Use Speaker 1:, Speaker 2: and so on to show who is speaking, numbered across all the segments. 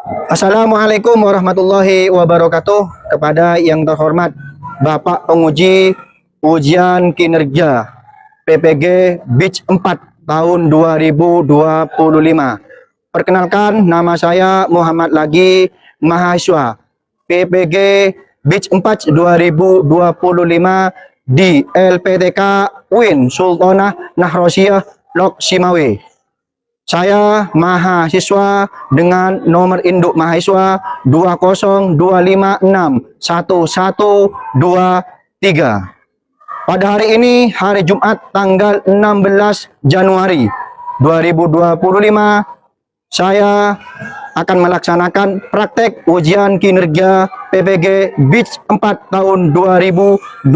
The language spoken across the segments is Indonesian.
Speaker 1: Assalamualaikum warahmatullahi wabarakatuh. Kepada yang terhormat Bapak Penguji Ujian Kinerja PPG Batch 4 tahun 2025. Perkenalkan, nama saya Muhammad Lagi, mahasiswa PPG Batch 4 2025 di LPTK UIN Sultanah Nahrosiyah Lok Simawe. Saya mahasiswa dengan nomor induk mahasiswa 202561123. Pada hari ini, hari Jumat tanggal 16 Januari 2025, saya akan melaksanakan praktek ujian kinerja PPG Batch 4 tahun 2025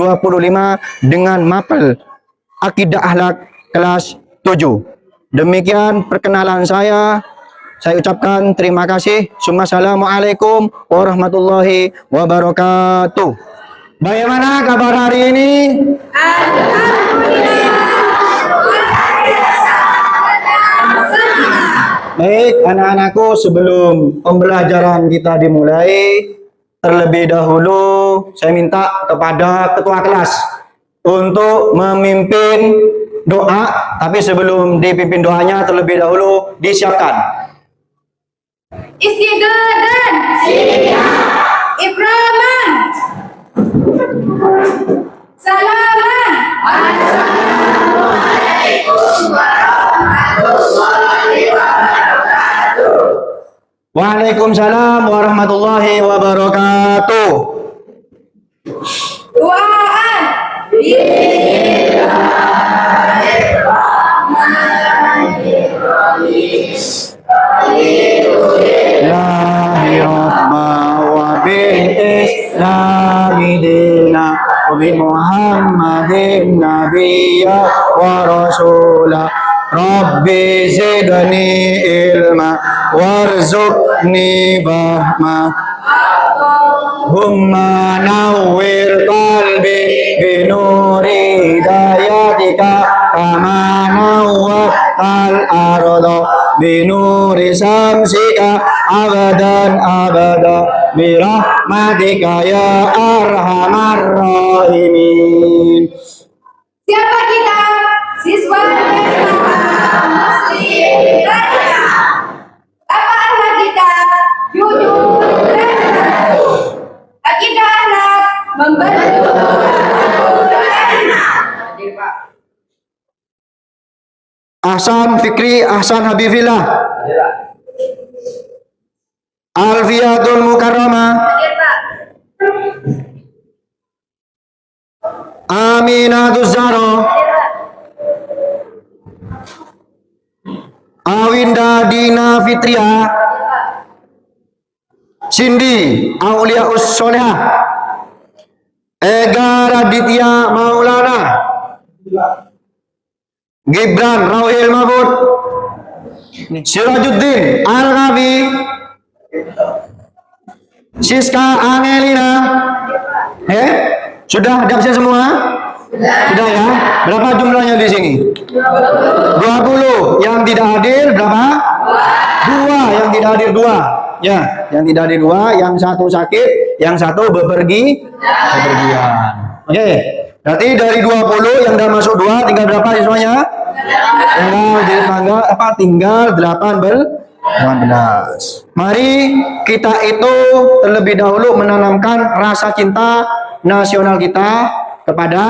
Speaker 1: dengan mapel Akidah Akhlak kelas 7. Demikian perkenalan saya. Saya ucapkan terima kasih. Assalamualaikum warahmatullahi wabarakatuh. Bagaimana kabar hari ini? Baik, anak-anakku, sebelum pembelajaran kita dimulai, terlebih dahulu saya minta kepada ketua kelas untuk memimpin doa, tapi sebelum dipimpin doanya terlebih dahulu disiapkan.
Speaker 2: Istiqadan, ikraman, salaman. Assalamualaikum warahmatullahi wabarakatuh.
Speaker 1: Waalaikumsalam warahmatullahi wabarakatuh.
Speaker 2: Doaan.
Speaker 1: Muhammadin nabiyya wa rasulah. Rabbi zidni ilma warzuqni fahma. Humma nawwir qalbi binuri hidayatika kama nawwal arda binuri samsika abadan abada birahmatika ya arhamar rahimin.
Speaker 2: Siapa kita? Siswa Muslim Raya. Apa akhlak kita? Jujur dan satu. Akidah akhlak membantu
Speaker 1: Ahsan Fikri, Ahsan Habibillah. Alfiatul Mukarramah. Aminatus Zahra. Awinda Dina Fitria. Cindy Auliaus Solehah. Ega Raditya Maulana. Gibran Rauhil Mahfud. Sirajuddin Al-Ghafi. Siska Angelina. Sudah ada absen semua? Sudah ya? Berapa jumlahnya di sini? 20. Yang tidak hadir berapa? 2. Yang tidak hadir 2. Ya, yang tidak hadir 2, yang satu sakit, yang satu bepergian. Oke. Berarti dari 20 yang udah masuk 2 tinggal berapa siswanya? Tinggal 18. Mari kita itu terlebih dahulu menanamkan rasa cinta nasional kita kepada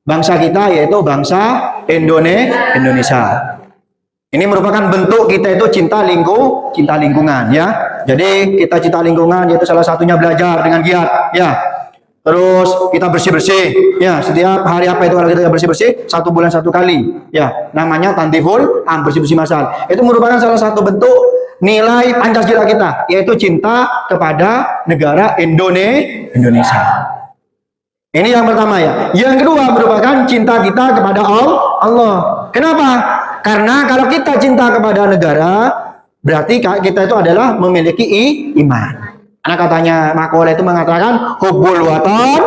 Speaker 1: bangsa kita, yaitu bangsa Indonesia. Ini merupakan bentuk kita itu cinta lingkungan ya. Jadi kita cinta lingkungan, yaitu salah satunya belajar dengan giat ya. Terus kita bersih-bersih ya, setiap hari apa itu kalau kita bersih-bersih 1 bulan 1 kali ya, namanya Tantiful bersih-bersih masal. Itu merupakan salah satu bentuk nilai Pancasila kita, yaitu cinta kepada negara Indonesia. Ini yang pertama ya. Yang kedua merupakan cinta kita kepada Allah. Kenapa? Karena kalau kita cinta kepada negara, berarti kita itu adalah memiliki iman. Karena katanya makalah itu mengatakan hubbul watan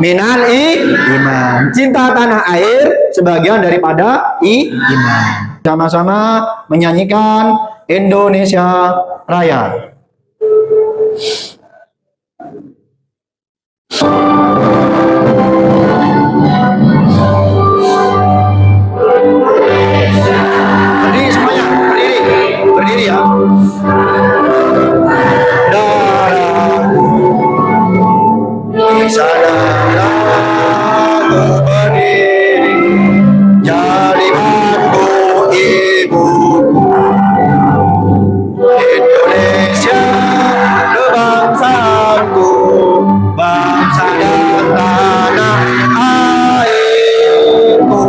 Speaker 1: minal iman. Cinta tanah air sebagian daripada iman. Sama-sama menyanyikan Indonesia Raya. Berdiri semuanya, berdiri, berdiri ya. Di sanalah aku berdiri, jadi mantu ibu. Indonesia kebangsaanku, bangsa dan tanah airku.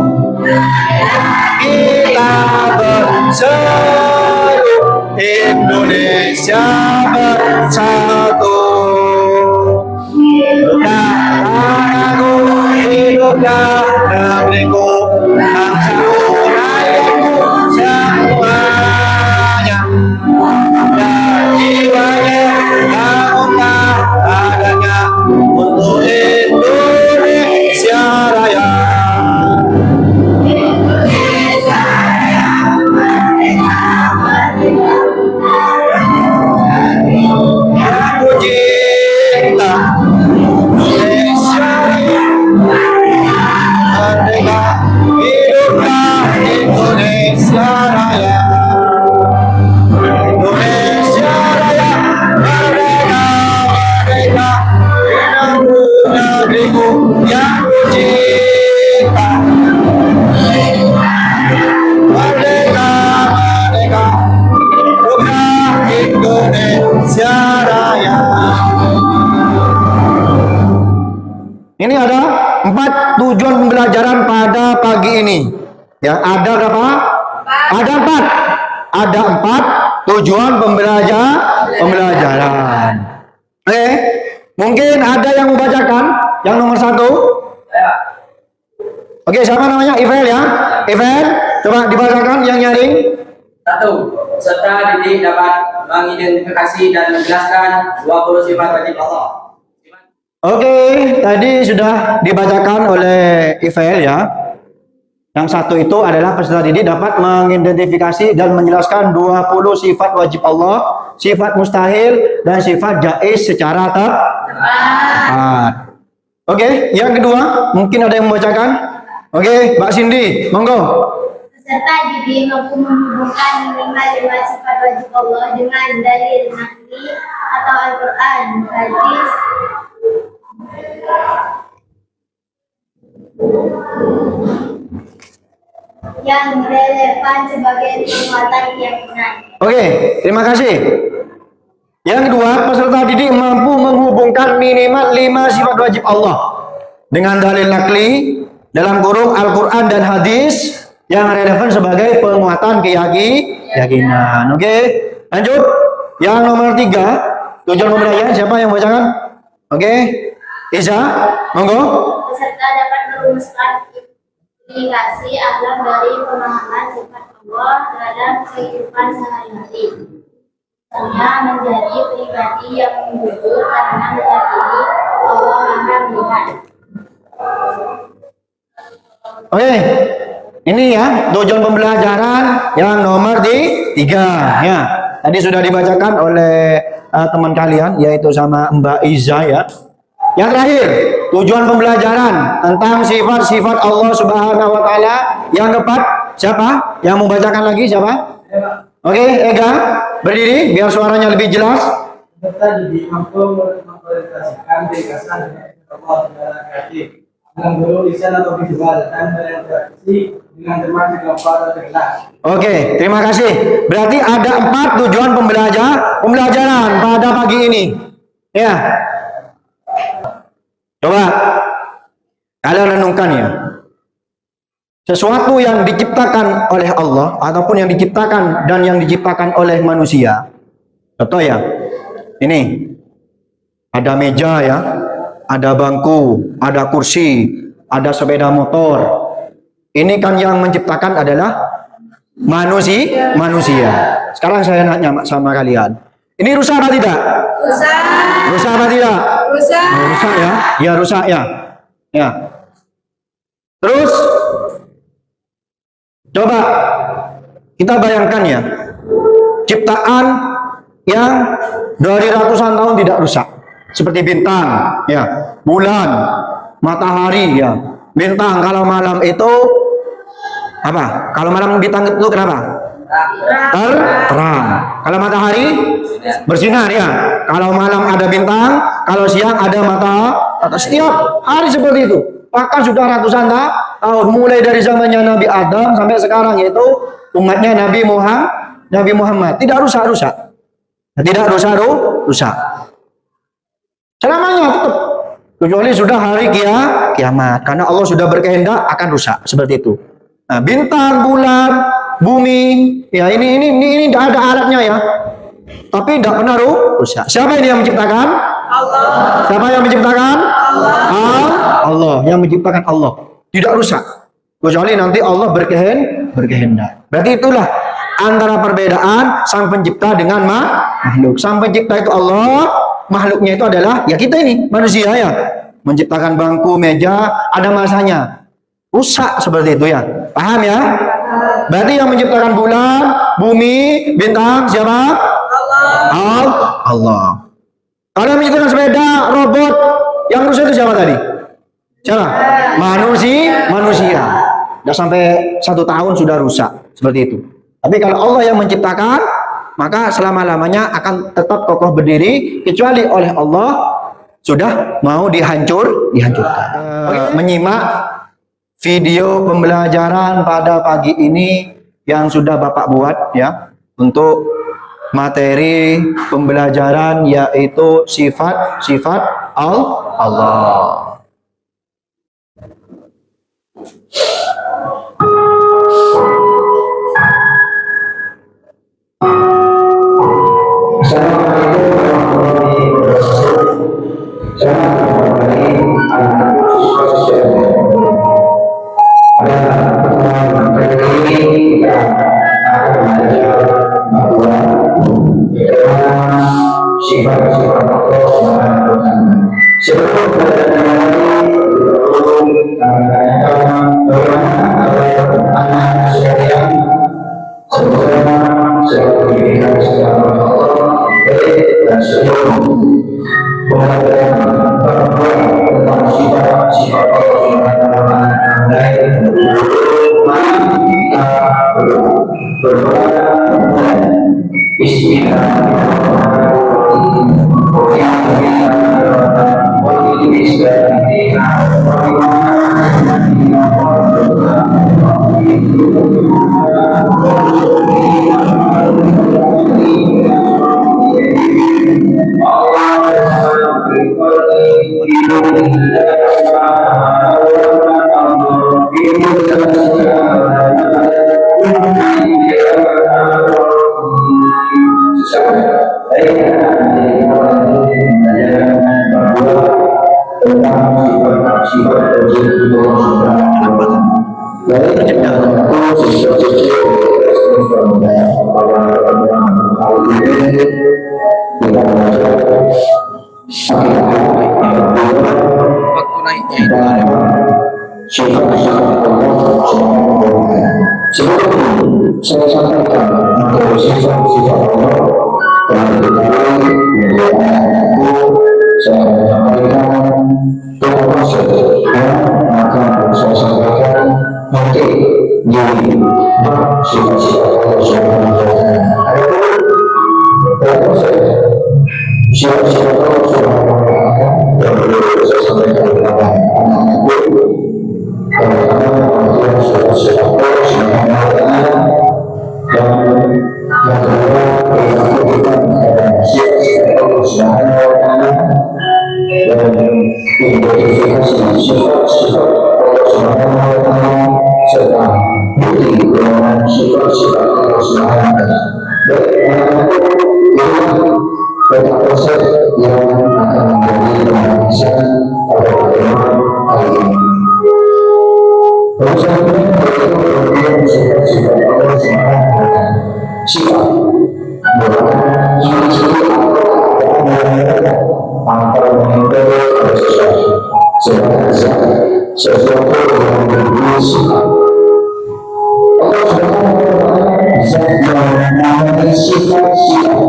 Speaker 1: Kita berseru, Indonesia bersatu. Hiduplah tanahku, hiduplah negeriku, bangsaku, rakyatku semuanya. Dan jiwanya bangunlah adanya untuk Indonesia Raya. Aku cinta Indonesia merdeka, hiduplah Indonesia Raya. Indonesia Raya merdeka, merdeka, negeriku yang ku cinta. Merdeka, merdeka, hiduplah Indonesia Raya. Ini ada 4 tujuan pembelajaran pada pagi ini. Ya, ada berapa? Ada 4. Ada 4 tujuan pembelajaran. Oke, mungkin ada yang membacakan yang nomor 1. Oke, siapa namanya? Ivel ya? Ivel, coba dibacakan yang nyaring.
Speaker 3: 1. Peserta didik dapat mengidentifikasi dan menjelaskan 20 sifat wajib Allah.
Speaker 1: Oke, tadi sudah dibacakan oleh Ivel ya. Yang 1 itu adalah peserta didik dapat mengidentifikasi dan menjelaskan 20 sifat wajib Allah, sifat mustahil, dan sifat jaiz secara tepat. Oke, yang kedua, mungkin ada yang membacakan? Oke, Mbak Cindy, monggo.
Speaker 4: Peserta didik mampu menghubungkan minimal 5 sifat wajib Allah dengan dalil nakli atau Al-Quran, hadis, yang relevan sebagai penguatan keyakinan.
Speaker 1: Oke, terima kasih. Yang kedua, peserta didik mampu menghubungkan minimal 5 sifat wajib Allah dengan dalil nakli dalam kurung Al-Quran dan hadis yang relevan sebagai penguatan keyakinan. Oke, lanjut. Yang nomor 3, tujuan pembelajaran siapa yang membacakan? Oke, Iza, monggo.
Speaker 4: Peserta dapat merumuskan indikasi akhlak dari pemahaman sifat Allah dalam kehidupan sehari-hari. Misalnya menjadi pribadi yang jujur karena meyakini Allah Maha Melihat.
Speaker 1: Oke, ini ya tujuan pembelajaran yang nomor 3 ya. Tadi sudah dibacakan oleh teman kalian yaitu sama Mbak Iza ya. Yang terakhir, tujuan pembelajaran tentang sifat-sifat Allah Subhanahu wa taala yang keempat. Siapa yang membacakan lagi? Siapa? Oke, Ega, berdiri biar suaranya lebih jelas.
Speaker 3: Peserta didik mampu mempresentasikan gagasan Allah dalam kreatif dengan guru lisan atau visual dan berinteraksi dengan teman gambar atau jelas.
Speaker 1: Oke, terima kasih. Berarti ada 4 tujuan pembelajaran pada pagi ini. Ya. Coba kalian renungkan ya. Sesuatu yang diciptakan oleh Allah ataupun yang diciptakan dan yang diciptakan oleh manusia. Contoh ya. Ini ada meja ya, ada bangku, ada kursi, ada sepeda motor. Ini kan yang menciptakan adalah manusia. Sekarang saya nanya sama kalian. Ini rusak apa tidak?
Speaker 2: Rusak.
Speaker 1: Rusak apa tidak?
Speaker 2: Rusak.
Speaker 1: Oh, rusak ya? Ya rusak ya. Ya. Terus coba kita bayangkan ya, ciptaan yang dari ratusan tahun tidak rusak. Seperti bintang, ya, bulan, matahari, ya. Bintang kalau malam itu apa? Kalau malam bintang itu kenapa? Terang. Kalau matahari bersinar, ya. Kalau malam ada bintang, kalau siang ada matahari. Setiap hari seperti itu. Bahkan sudah ratusan tahun, mulai dari zamannya Nabi Adam sampai sekarang, yaitu umatnya Nabi Muhammad. Tidak rusak-rusak. Tidak rusak. Selamanya tetap. Kecuali sudah hari kiamat. Karena Allah sudah berkehendak akan rusak. Seperti itu. Nah, bintang, bulan, bumi. Ya, ini tidak ada alatnya, ya. Tapi tidak pernah rusak. Siapa ini yang menciptakan? Allah. Siapa yang menciptakan? Allah. Yang menciptakan Allah. Tidak rusak. Kecuali nanti Allah berkehendak. Berarti itulah antara perbedaan sang pencipta dengan makhluk. Sang pencipta itu Allah, makhluknya itu adalah ya kita ini, manusia, ya. Menciptakan bangku, meja, ada masanya. Rusak seperti itu, ya. Paham, ya? Berarti yang menciptakan bulan, bumi, bintang siapa? Allah. Kalau yang menciptakan sepeda, robot, yang rusak itu siapa tadi? Siapa? Manusia. Sudah sampai 1 tahun sudah rusak. Seperti itu. Tapi kalau Allah yang menciptakan, maka selama-lamanya akan tetap kokoh berdiri, kecuali oleh Allah sudah mau dihancurkan. Menyimak video pembelajaran pada pagi ini yang sudah Bapak buat, ya, untuk materi pembelajaran yaitu sifat Allah.
Speaker 5: Sifat-sifat Allah sebelum saya sampaikan untuk sifat-sifat Allah dan saya menyampaikan termasuk yang akan saya sampaikan nanti di sifat-sifat Allah Subhanahu wa Ta'ala. Sifat-sifat Allah Subhanahu wa Ta'ala yang perlu saya sampaikan kepada anak-anakku. Pertama, sifat-sifat Allah Subhanahu wa Ta'ala. Dan yang kedua, kita sifat-sifat Allah Subhanahu wa Ta'ala dan identifikasi sifat-sifat Allah Subhanahu wa Ta'ala serta bukti golongan sifat-sifat Allah Subhanahu wa Ta'ala. Banyak proses yang akan menjadi pembahasan pada pertemuan kali ini. Proses ini berkaitan sifat-sifat Allah Subhanahu wa Ta'ala. Sifat merupakan ciri-ciri atau menempel pada sesuatu. Sebenarnya sesuatu yang memiliki sifat. Allah Subhanahu wa Ta'ala bisa menamai sifat-sifat.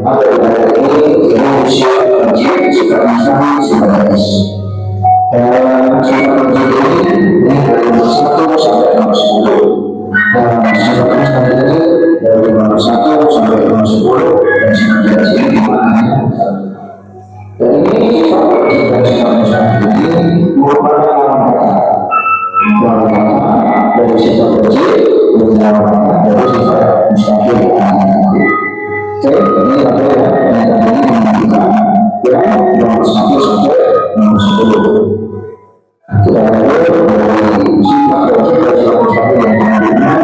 Speaker 5: Apa ini sifat wajib, sifat mustahil, sifat hadis. Dan sifat wajib ini dari nomor 1 sampai nomor 10. Dan sifat mustahil ini dari nomor 1 sampai nomor 10. Dan sifat hadis ini dan ini sifat wajib dan sifat mustahil ini merupakan lawan kata dari sifat wajib dan lawan kata dari sifat mustahil. Oke, ini adalah yang tadi menunjukkan yang nomor 1 sampai nomor 10. Kita lihat dari sifat wajib dan sifat mustahil yang menunjukkan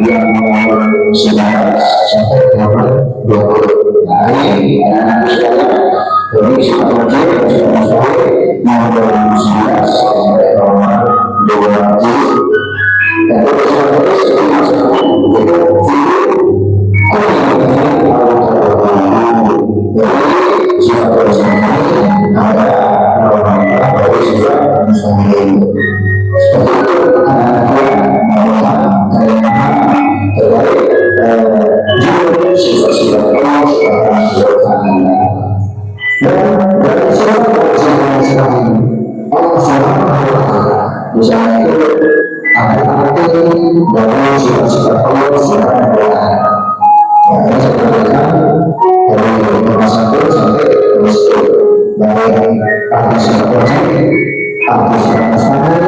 Speaker 5: yang nomor 11 sampai nomor 20. Nah, ini anak-anak sekalian, dari sifat wajib dan sifat mustahil nomor 11 sampai nomor 20. Dan dari sifat wajib sifat mustahil itu sifat wajib ada lawan dari sifat mustahil. Seperti itu anak-anak terkait sifat-sifat Allah Subhanahu wa Ta'ala. Dan dari sifat wajib Allah Subhanahu wa Ta'ala misalnya itu ada arti dari sifat-sifat Allah Subhanahu wa Ta'ala. Yang saya katakan dari nomor 1 sampai nomor 10 dari arti sifat wajib, arti sifat mustahil,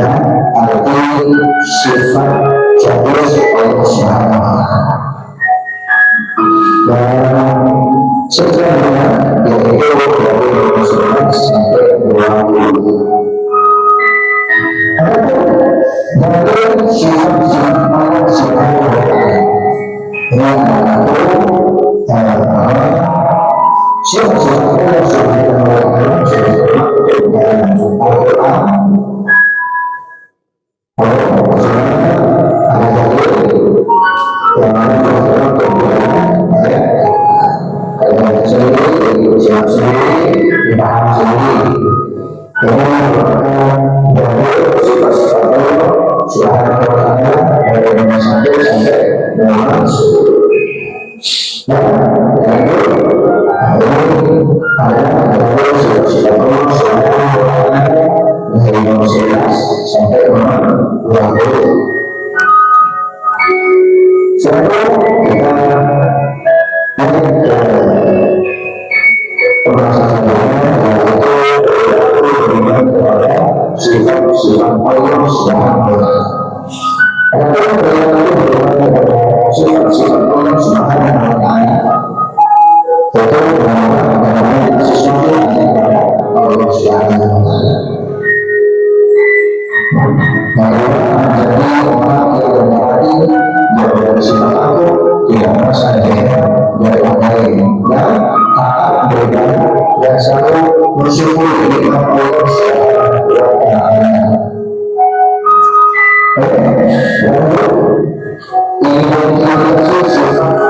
Speaker 5: dan arti sifat jabus Allah Subhanahu wa Ta'ala. Dan sebenarnya yaitu dari nomor 11 sampai 20. Dari sifat-sifat Allah Subhanahu wa Ta'ala yang sifat-sifat Allah Subhanahu wa Ta'ala dalam Al-Quran. Sifat Allah Subhanahu wa Ta'ala. Sifat-sifat Allah Subhanahu wa Ta'ala itu merupakan sesuatu kepada Allah Subhanahu wa Ta'ala. Maka jadi orang yang berarti dari sifat aku tidak merasa dari orang lain dan taat beribadah dan selalu bersyukur kepada Allah Subhanahu wa Ta'ala.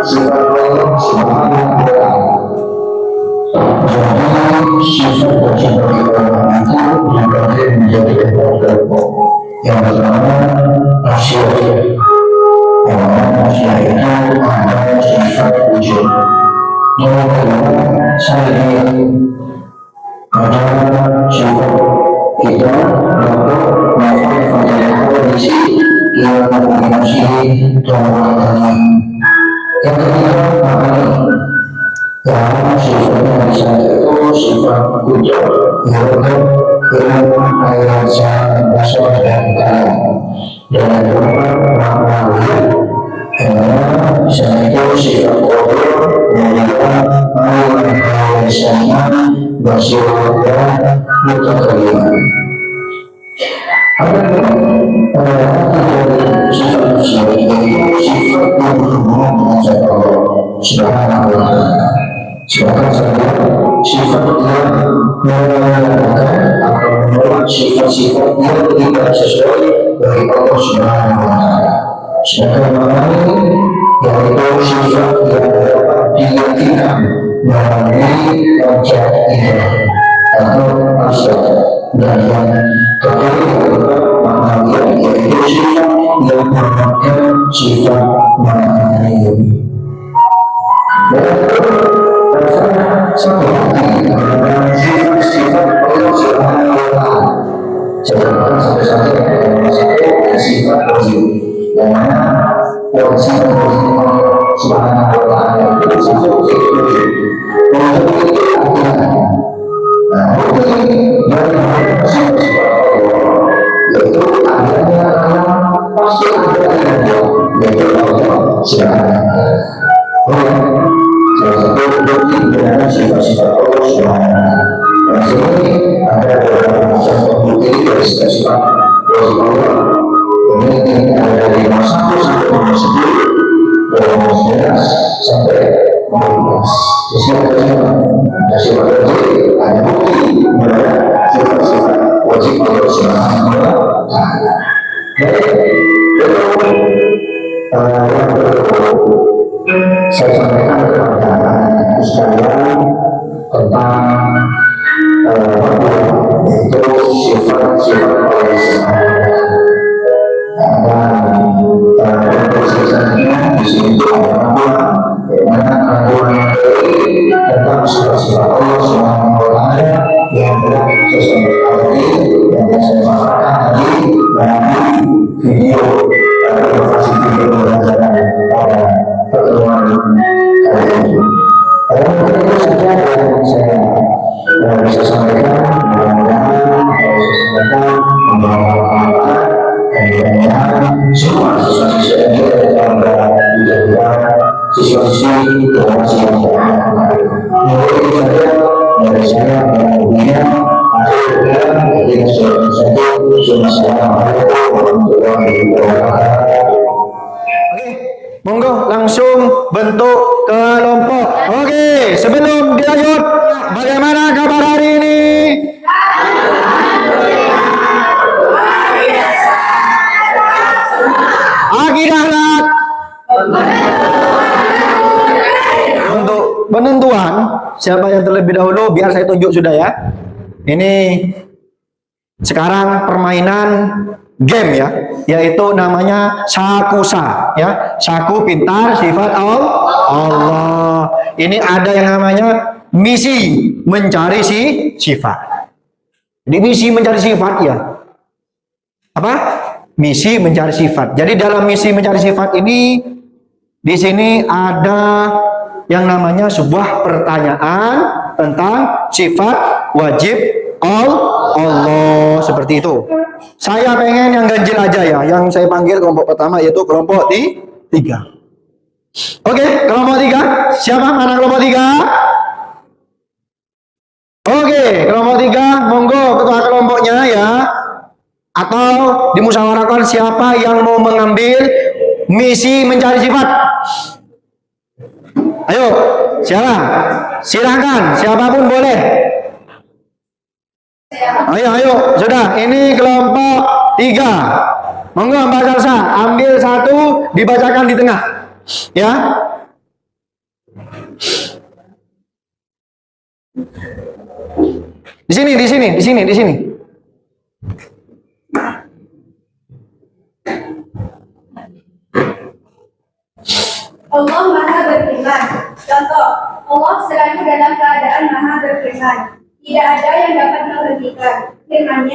Speaker 5: Sifat Allah Subhanahu wa Ta'ala. Jadi sifat wajib bagi orang itu dibagi menjadi kelompok. Yang pertama asyik. Yang pertama asyik itu ada sifat wujud. Yang kedua syariat. Ada sifat kita untuk melakukan kondisi yang mengenai tuan. Yang ketiga maknanya yang sifatnya bisa itu sifat wujud yaitu ilmu ayat dasar dan kalam dan keempat maknawi bisa itu sifat wujud merupakan ayat sama bersyukur dan mutakalim. Ada sifat yaitu sifat yang berhubungan dengan Allah Subhanahu wa Ta'ala. Silakan saya sifat yang mengatakan atau menolak sifat-sifat yang tidak sesuai dari Allah Subhanahu wa Ta'ala. Silakan mengenai yaitu sifat yang dapat diyakinkan melalui wajah ibadah atau asal dan yang terakhir maknanya yaitu sifat yang merupakan sifat maknanya. Satu lagi adalah sifat-sifat Allah Subhanahu wa Ta'ala. Contohkan satu-satu sifat wajib, yang mana sifat wajib Allah Subhanahu wa Ta'ala itu sifat wajib. Wajib itu artinya, wajib dari sifat-sifat Allah, yaitu adanya alam pasti ada Allah, yaitu Allah Subhanahu wa Ta'ala. Salah satu bukti benar sifat-sifat Allah Subhanahu wa Ta'ala. Di sini ada beberapa contoh bukti dari sifat-sifat Allah. Ini ada dari nomor 1 sampai nomor 10, dari nomor 11 sampai 14. Di sini ada sifat wajib, ada bukti benar sifat-sifat wajib Allah Subhanahu wa Ta'ala. Saya sampaikan kepada anak-anak sekalian tentang itu sifat-sifat Allah Subhanahu dan prosesnya di sini ada nama mana kandungan tentang sifat-sifat Allah Subhanahu wa Ta'ala yang telah sesuai tadi yang saya sampaikan tadi dari video informasi video belajaran pada pertemuan kali ini. Itu saja yang saya bisa sampaikan. Mudah-mudahan saya sampaikan membawa manfaat dan mudah-mudahan semua siswa-siswa ini dalam dijadikan siswa-siswi generasi yang bermanfaat. Mungkin itu saja dari saya dan kemudian akhirnya ketika Assalamualaikum warahmatullahi wabarakatuh.
Speaker 1: Monggo langsung bentuk kelompok. Oke, sebelum dilanjut, bagaimana kabar hari ini? Akhirat. Untuk penentuan siapa yang terlebih dahulu, biar saya tunjuk sudah ya. Ini sekarang permainan game ya, yaitu namanya sakusa ya, saku pintar sifat Allah. Ini ada yang namanya misi mencari sifat. Jadi misi mencari sifat ya. Apa? Misi mencari sifat. Jadi dalam misi mencari sifat ini di sini ada yang namanya sebuah pertanyaan tentang sifat wajib Allah, seperti itu. Saya pengen yang ganjil aja ya, yang saya panggil kelompok pertama yaitu kelompok 3. Oke, kelompok 3. Siapa mana kelompok 3? Oke, kelompok 3, monggo ketua kelompoknya ya. Atau dimusyawarahkan siapa yang mau mengambil misi mencari sifat. Ayo, siapa? Silahkan, siapapun boleh. Ayo, sudah. Ini kelompok 3. Monggo Mbak Salsa, ambil satu, dibacakan di tengah. Ya. Di sini.
Speaker 2: Allah Maha Berfirman. Contoh, Allah selalu dalam keadaan Maha Berfirman. Tidak ada yang dapat menghentikan firman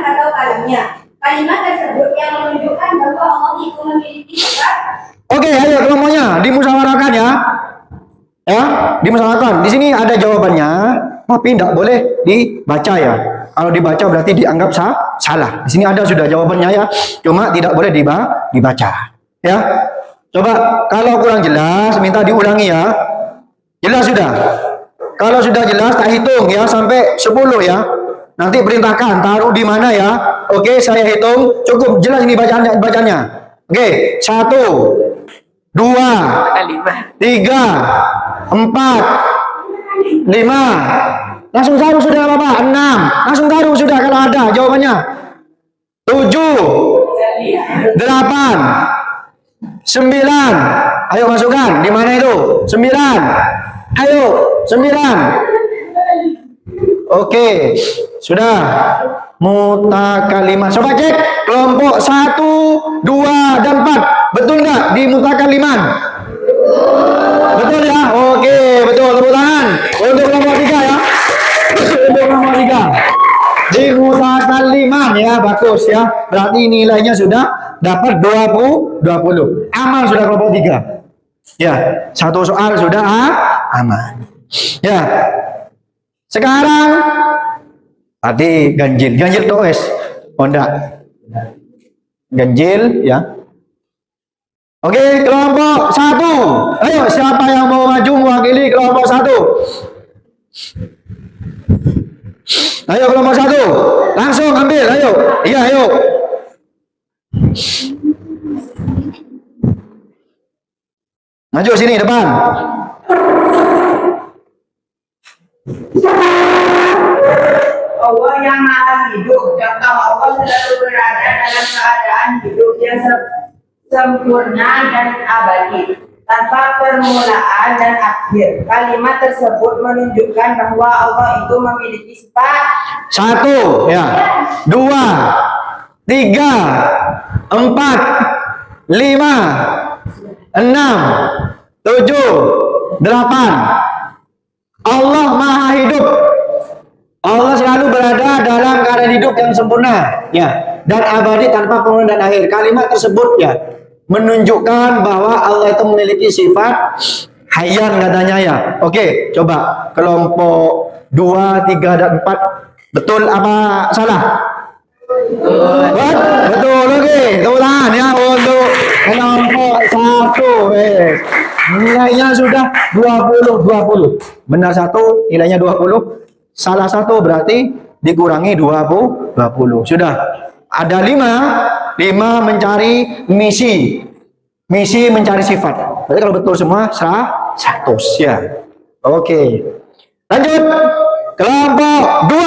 Speaker 2: atau kalamnya. Kalimat tersebut yang menunjukkan bahwa Allah itu memiliki sifat.
Speaker 1: Oke, ayo kelompoknya dimusyawarahkan ya. Ya, dimusyawarahkan. Di sini ada jawabannya, tapi tidak boleh dibaca ya. Kalau dibaca berarti dianggap salah. Di sini ada sudah jawabannya ya. Cuma tidak boleh dibaca. Ya. Coba kalau kurang jelas minta diulangi ya. Jelas sudah? Kalau sudah jelas tak hitung ya sampai 10 ya. Nanti perintahkan taruh di mana ya. Oke, saya hitung. Cukup jelas ini bacanya. Oke, 1 2 3 4 5. Langsung taruh sudah Bapak. 6. Langsung taruh sudah kalau ada jawabannya. 7 8 9. Ayo masukkan. Di mana itu? 9. Ayo, 9. Oke. Sudah. Mutakalimat. Coba cek kelompok 1, 2 dan 4. Betul nggak di mutakalimat? Betul ya, bagus ya. Berarti nilainya sudah dapat 20. Aman sudah kelompok 3. Ya, satu soal sudah aman. Ya. Sekarang tadi ganjil tuh wes. Oh enggak. Ganjil ya. Oke, kelompok 1. Ayo, siapa yang mau maju mewakili kelompok 1? Ayo kelompok 1. Langsung ambil, ayo. Iya, ayo. Maju sini depan.
Speaker 6: Allah yang maha hidup, contoh Allah selalu berada dalam keadaan hidup yang sempurna dan abadi, tanpa permulaan dan akhir. Kalimat tersebut menunjukkan bahwa Allah itu memiliki sifat
Speaker 1: 1, ya. 2, 3, 4, 5, 6, 7, 8. Allah maha hidup. Allah selalu berada dalam keadaan hidup yang sempurna, ya, dan abadi tanpa permulaan dan akhir. Kalimat tersebut ya menunjukkan bahwa Allah itu memiliki sifat hayyan katanya ya. Oke, coba kelompok 2, 3 dan 4 betul apa salah? Betul, oke. Tepuk tangan ya untuk kelompok 1. Nilainya sudah 20. Benar 1, nilainya 20. Salah 1 berarti dikurangi 20. Sudah. Ada 5 mencari misi. Misi mencari sifat. Berarti kalau betul semua 100 ya. Oke. Lanjut. Kelompok 2.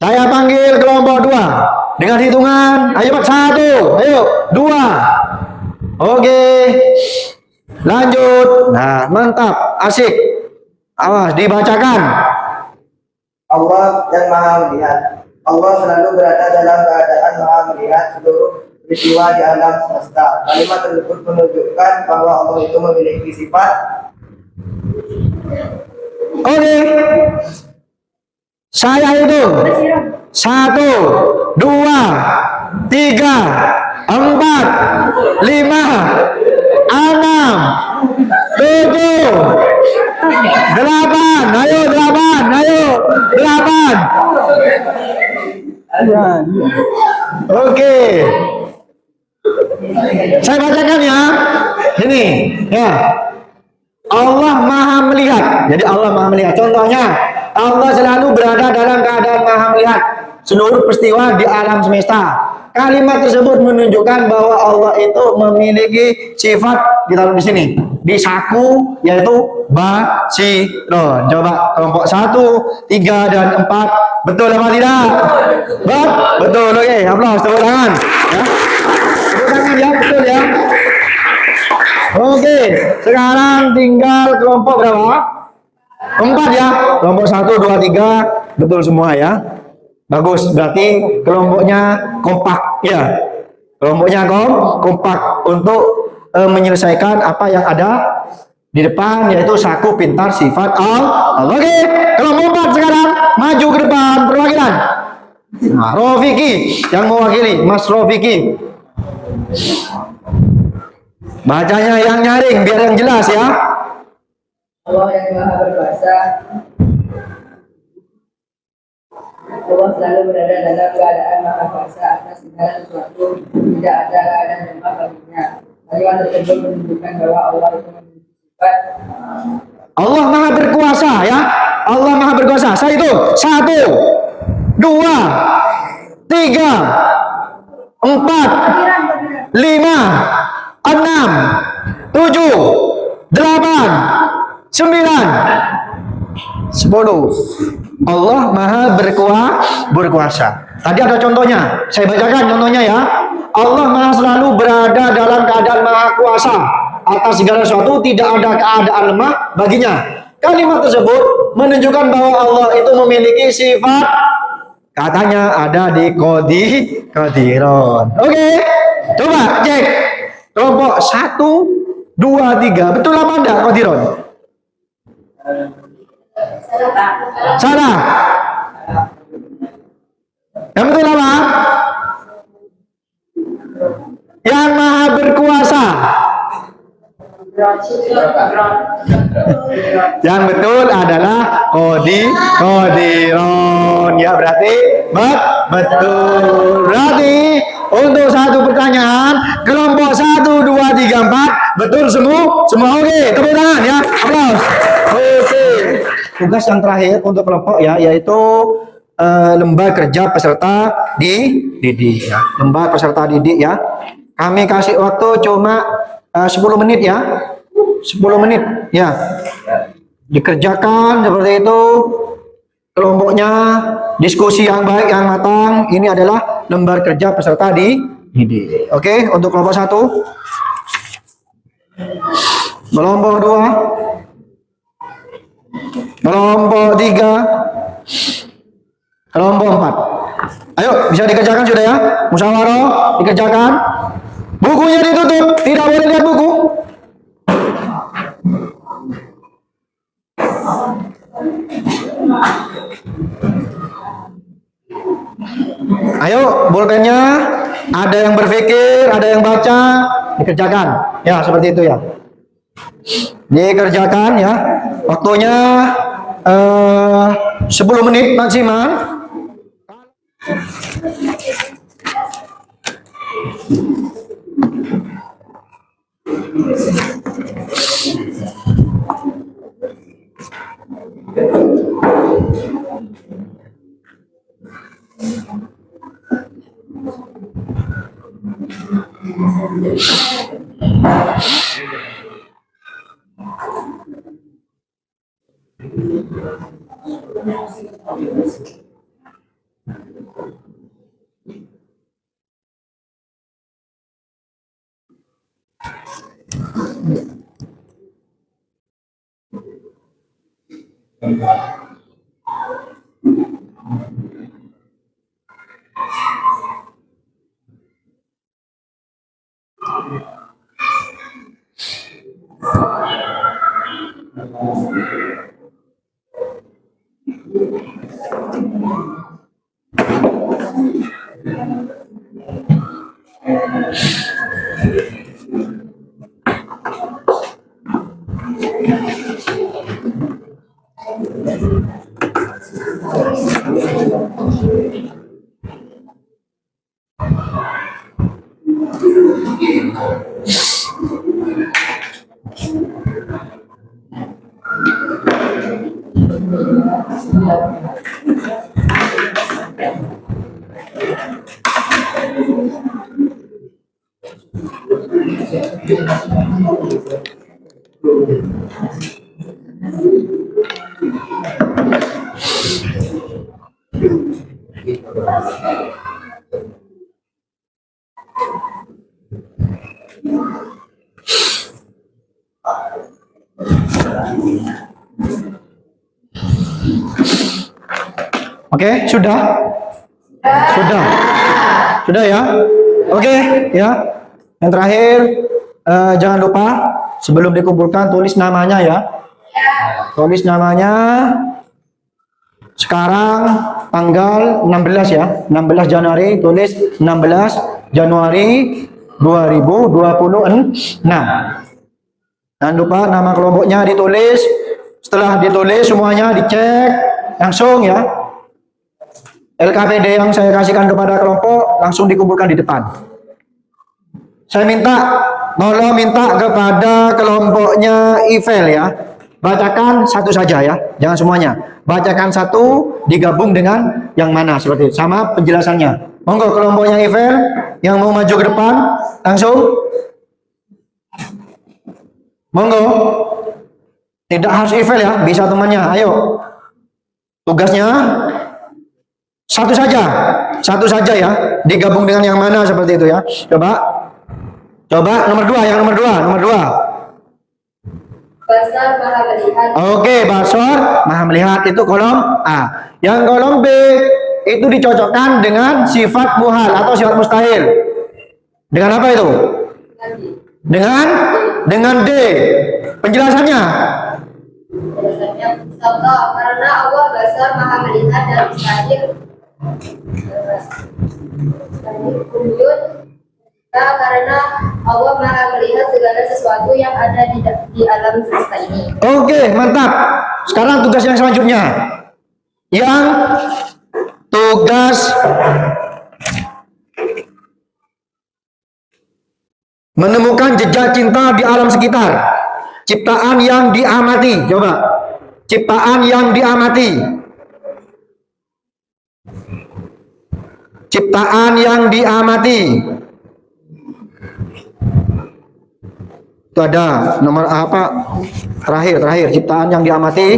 Speaker 1: Saya panggil kelompok 2 dengan hitungan. Ayo Pak, 1. Ayo 2. Oke. Lanjut. Nah, mantap. Asik. Awas dibacakan.
Speaker 6: Allah yang maha melihat. Allah selalu berada dalam keadaan maha melihat seluruh peristiwa di alam semesta. Kalimat tersebut menunjukkan bahwa Allah itu memiliki sifat
Speaker 1: Oke. Saya hitung. 1, 2, 3, 4, 5, 6, 7, 8. Ayo 8. Ayo 8. Oke. Saya bacakan ya. Ini ya. Allah maha melihat. Jadi Allah maha melihat. Contohnya, Allah selalu berada dalam keadaan maha melihat seluruh peristiwa di alam semesta. Kalimat tersebut menunjukkan bahwa Allah itu memiliki sifat ditaruh di sini, di saku, yaitu basiron. Coba kelompok 1, 3 dan 4 betul apa tidak? Betul. Oke, aplaus, tepuk tangan. Ya. Tepuk tangan ya, betul ya. Oke, sekarang tinggal kelompok berapa? 4 ya. Kelompok 1, 2, 3 betul semua ya. Bagus, berarti kelompoknya kompak ya. Kelompoknya kompak untuk menyelesaikan apa yang ada di depan, yaitu saku, pintar, sifat Allah. Oke, kelompok 4 sekarang maju ke depan perwakilan. Nah, Rofiki yang mewakili, Mas Rofiki. Bacanya yang nyaring biar yang jelas ya.
Speaker 6: Allah yang maha berkuasa. Allah selalu berada dalam keadaan maha kuasa atas segala sesuatu, tidak ada keadaan lemah baginya. Kalimat tersebut menunjukkan bahwa Allah itu memiliki sifat
Speaker 1: Allah maha berkuasa ya. Allah maha berkuasa. Saya itu 1, 2, 3, 4, 5, 6, 7, 8, 9, 10. Allah maha berkuasa. Tadi ada contohnya. Saya bacakan contohnya ya. Allah maha selalu berada dalam keadaan maha kuasa atas segala sesuatu, tidak ada keadaan lemah baginya. Kalimat tersebut menunjukkan bahwa Allah itu memiliki sifat, katanya ada di Qadiron. Oke, coba cek kelompok 1, 2, 3 betul apa enggak Qadiron? Salah. Yang betul apa? Yang maha berkuasa. Yang betul adalah Qadiron. Ya, berarti betul. Berarti untuk satu pertanyaan kelompok 1, 2, 3, 4 betul semua. Oke, tepuk tangan ya. Aplaus. Oke. Tugas yang terakhir untuk kelompok ya, yaitu lembar kerja peserta didik ya. Lembar peserta didik ya. Kami kasih waktu cuma 10 menit ya. 10 menit ya. Dikerjakan seperti itu. Kelompoknya diskusi yang baik, yang matang. Ini adalah lembar kerja peserta didik. Oke, untuk kelompok 1. Kelompok 2. Kelompok 3. Kelompok 4. Ayo, bisa dikerjakan sudah ya? Musyawarah dikerjakan. Bukunya ditutup, tidak boleh lihat buku. Ayo, bolpennya ada yang berpikir, ada yang baca, dikerjakan. Ya, seperti itu ya. Dikerjakan ya. Waktunya 10 menit maksimal. Oke, sudah? Sudah ya? Oke, ya. Yang terakhir, jangan lupa sebelum dikumpulkan tulis namanya ya. Tulis namanya. Sekarang tanggal 16 ya. 16 Januari, tulis 16 Januari 2026. Jangan lupa nama kelompoknya ditulis. Setelah ditulis semuanya dicek langsung ya. LKPD yang saya kasihkan kepada kelompok langsung dikumpulkan di depan. Saya tolong minta kepada kelompoknya Ivel ya. Bacakan satu saja ya, jangan semuanya. Bacakan satu, digabung dengan yang mana seperti itu. Sama penjelasannya. Monggo kelompoknya Ivel yang mau maju ke depan, langsung. Monggo. Tidak harus Ivel ya, bisa temannya. Ayo. Tugasnya satu saja ya, digabung dengan yang mana seperti itu ya. Coba nomor 2, yang nomor 2.
Speaker 2: Basar maha melihat.
Speaker 1: Oke, Basar maha melihat itu kolom A. Yang kolom B itu dicocokkan dengan sifat muhal atau sifat mustahil. Dengan apa itu? Dengan D. Penjelasannya.
Speaker 2: Contoh, karena Allah basar maha melihat dan mustahil
Speaker 4: Kemudian karena Allah Maha melihat segala sesuatu yang ada di alam semesta ini.
Speaker 1: Oke, mantap. Sekarang tugas yang selanjutnya. Yang tugas menemukan jejak cinta di alam sekitar. Ciptaan yang diamati. Coba. Ciptaan yang diamati. Ciptaan yang diamati. Itu ada nomor apa? Terakhir ciptaan yang diamati.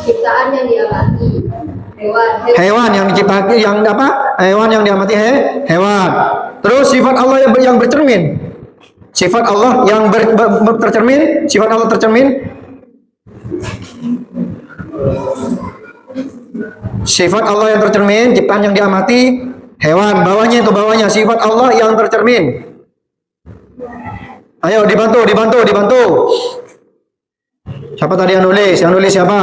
Speaker 4: Ciptaan yang diamati.
Speaker 1: Hewan yang diciptakan yang apa? Hewan yang diamati hewan. Terus sifat Allah yang bercermin. Sifat Allah yang tercermin, sifat Allah tercermin. Sifat Allah yang tercermin, ciptaan yang diamati, hewan. Bawahnya sifat Allah yang tercermin. Ayo dibantu. Siapa tadi yang nulis? Yang nulis siapa?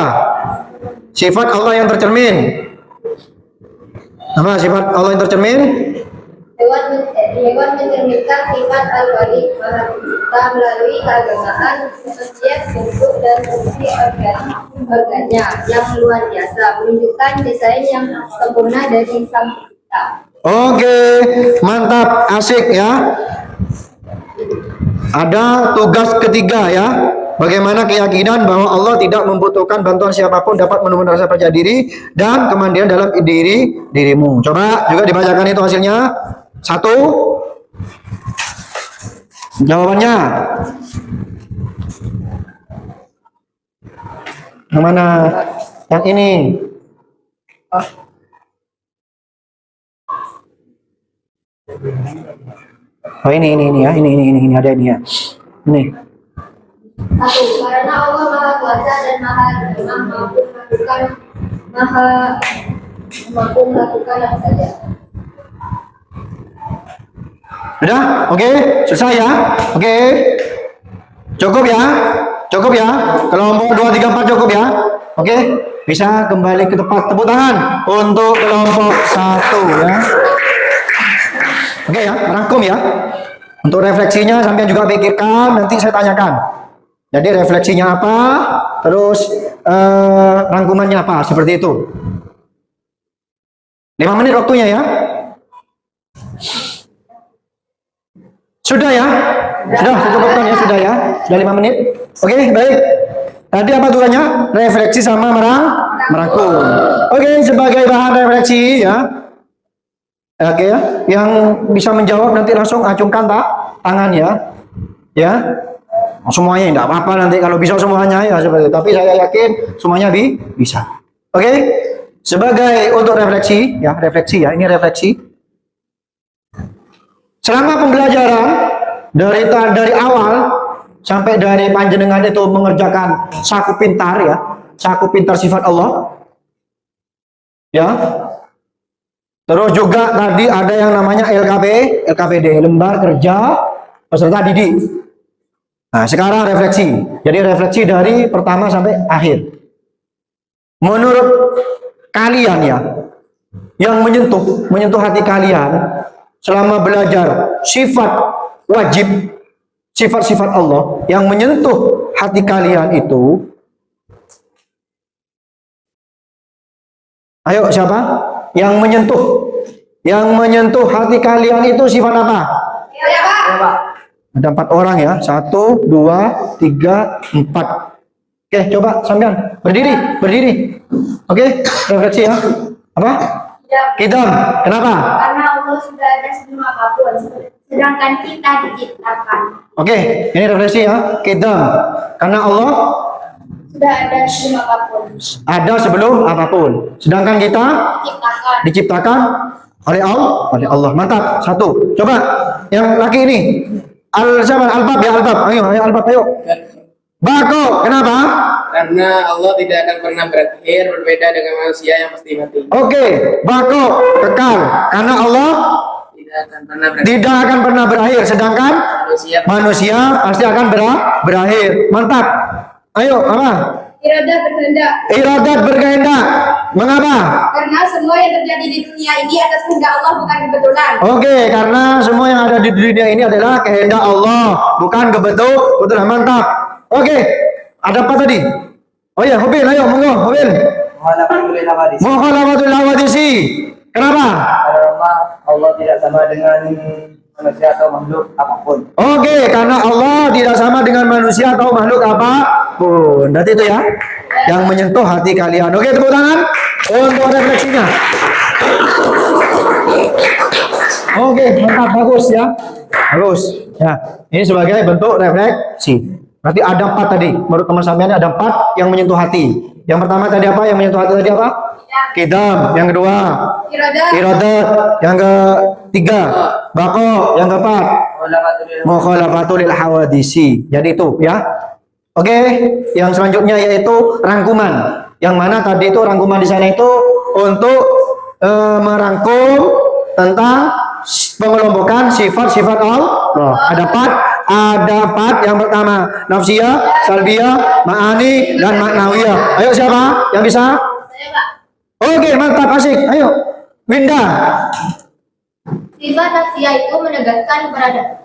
Speaker 1: Sifat Allah yang tercermin. Apa sifat Allah yang tercermin?
Speaker 4: Hewan mencerminkan sifat al-wali Maha Pencipta melalui keagamaan, spesies, bentuk, dan fungsi organnya yang luar biasa, menunjukkan desain yang sempurna dari Sang Pencipta.
Speaker 1: Oke, mantap, asik ya. Ada tugas ketiga ya. Bagaimana keyakinan bahwa Allah tidak membutuhkan bantuan siapapun dapat menemukan rasa percaya diri dan kemandirian dalam dirimu. Coba juga dibacakan itu hasilnya. 1. Jawabannya. Yang mana? Yang ini. Oh ini ya, ini ada ini ya. Ini.
Speaker 4: 1. Karena Allah Maha Kuasa dan mampu melakukan apa saja.
Speaker 1: Udah? Oke, selesai ya. Oke. Cukup ya? Kelompok 2, 3, 4 cukup ya? Oke, bisa kembali ke tempat. Tepuk tangan untuk kelompok 1 ya. Oke ya, merangkum ya. Untuk refleksinya sampai juga pikirkan, nanti saya tanyakan. Jadi refleksinya apa, terus rangkumannya apa, seperti itu. 5 menit waktunya ya. Sudah ya? Sudah cukupkan ya, sudah ya. Sudah 5 menit. Oke, baik. Tadi apa tugasnya? Refleksi sama merangkum. Oke, sebagai bahan refleksi ya. Oke ya. Yang bisa menjawab nanti langsung acungkan tangan ya. Ya. Semuanya enggak apa-apa nanti kalau bisa semuanya ya seperti itu. Tapi saya yakin semuanya bisa. Oke. Sebagai untuk refleksi ya, ini refleksi. Selama pembelajaran dari awal sampai dari panjenengan itu mengerjakan saku pintar ya, saku pintar sifat Allah. Ya. Terus juga tadi ada yang namanya LKPD, lembar kerja peserta didik. Nah, sekarang refleksi. Jadi refleksi dari pertama sampai akhir. Menurut kalian ya, yang menyentuh hati kalian selama belajar sifat wajib, sifat-sifat Allah yang menyentuh hati kalian itu, ayo siapa? Yang menyentuh hati kalian itu sifat apa? Ada 4 orang ya, 1, 2, 3, 4. Oke, coba sampean berdiri. Oke, refleksi ya. Apa? Kidam. Kenapa?
Speaker 4: Karena Allah sudah ada sebelum apapun, sedangkan kita diciptakan.
Speaker 1: Oke, ini refleksi ya. Kidam. Karena Allah
Speaker 4: Sudah ada sebelum apapun.
Speaker 1: ada sebelum apapun. Sedangkan kita diciptakan oleh Allah. Mantap. 1. Coba yang laki ini. Albab ya, Albab. Ayo Albab ayo. Bako, kenapa?
Speaker 6: Karena Allah tidak akan pernah berakhir, berbeda dengan manusia yang pasti mati.
Speaker 1: Oke, Bako, kekal. Karena Allah tidak akan pernah berakhir, sedangkan manusia pasti akan berakhir. Mantap. Ayo, apa?
Speaker 2: Iradah berkehendak.
Speaker 1: Iradat berkehendak. Mengapa?
Speaker 2: Karena semua yang terjadi di dunia ini atas kehendak Allah bukan kebetulan.
Speaker 1: Oke, karena semua yang ada di dunia ini adalah kehendak Allah, bukan kebetulan. Mantap. Oke, ada apa tadi? Oh ya, Hubin, ayo monggo, Hubin. Mukhalafatul hawadisi. Kenapa?
Speaker 3: Karena Allah tidak sama dengan manusia atau makhluk apapun.
Speaker 1: Oke, karena Allah tidak sama dengan manusia atau makhluk apapun. Berarti itu ya, yang menyentuh hati kalian. Oke, tepuk tangan untuk refleksinya. Oke, mantap, bagus ya. Bagus. Ya, ini sebagai bentuk refleksi. Berarti ada 4 tadi. Menurut teman sampean ada 4 yang menyentuh hati. Yang pertama tadi apa? Yang menyentuh hati tadi apa? Kidam. Yang kedua,
Speaker 2: Iradah.
Speaker 1: iradat. Yang ketiga, bako. Yang keempat, mukhalafatul hawadisi. Jadi itu ya. Oke, yang selanjutnya yaitu rangkuman. Yang mana tadi itu rangkuman di sana itu untuk merangkum tentang pengelompokan sifat-sifat Allah. Ada 4. Yang pertama, nafsiyah, salbiyah, ma'ani, dan maknawiyah. Ayo siapa yang bisa?
Speaker 2: Saya, Pak.
Speaker 1: Oke, mantap, asik. Ayo, Winda.
Speaker 4: Sifat nafsiyah itu menegaskan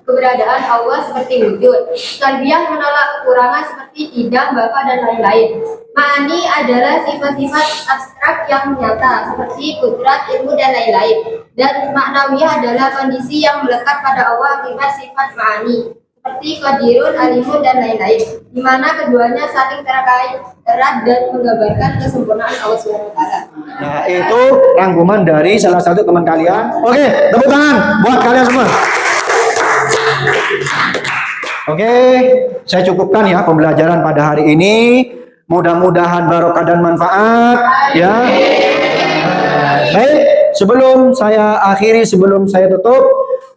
Speaker 4: keberadaan Allah seperti wujud. Salbiyah menolak kekurangan seperti idam, bapa, dan lain-lain. Ma'ani adalah sifat-sifat abstrak yang nyata seperti kudrat, ilmu, dan lain-lain. Dan maknawiyah adalah kondisi yang melekat pada Allah akibat sifat ma'ani seperti qadirun, alimun, dan lain-lain, di mana keduanya saling terkait erat dan menggambarkan kesempurnaan Allah SWT.
Speaker 1: Nah, itu rangkuman dari salah satu teman kalian. Oke, tepuk tangan buat kalian semua. Oke, saya cukupkan ya pembelajaran pada hari ini. Mudah-mudahan barokah dan manfaat ya. Baik, sebelum saya akhiri, sebelum saya tutup,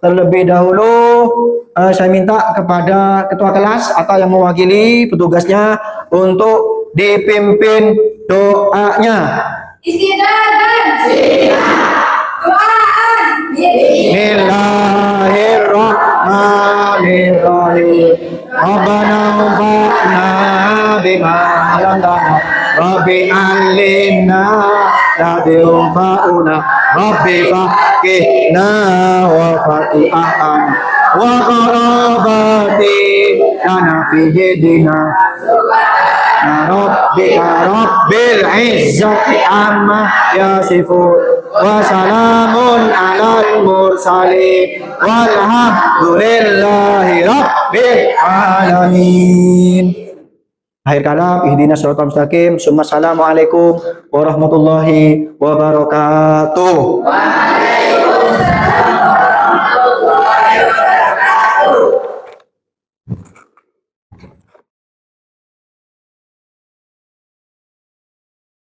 Speaker 1: terlebih dahulu saya minta kepada ketua kelas atau yang mewakili petugasnya untuk dipimpin doanya.
Speaker 2: Istidadan. Doaan.
Speaker 1: Bismillahirrahmanirrahim. Rabbana anfa'na bima 'allamtana. Rabbi 'allimna ladzi yanfa'una. Rabbi faqihna wa faqihana wa qarabati lana fi dina. Rabbika rabbil izzati amma yasifun wa salamun alal mursalin walhamdulillahi rabbil alamin. Akhir kalam, ihdinas siratal mustaqim. Assalamualaikum warahmatullahi wabarakatuh.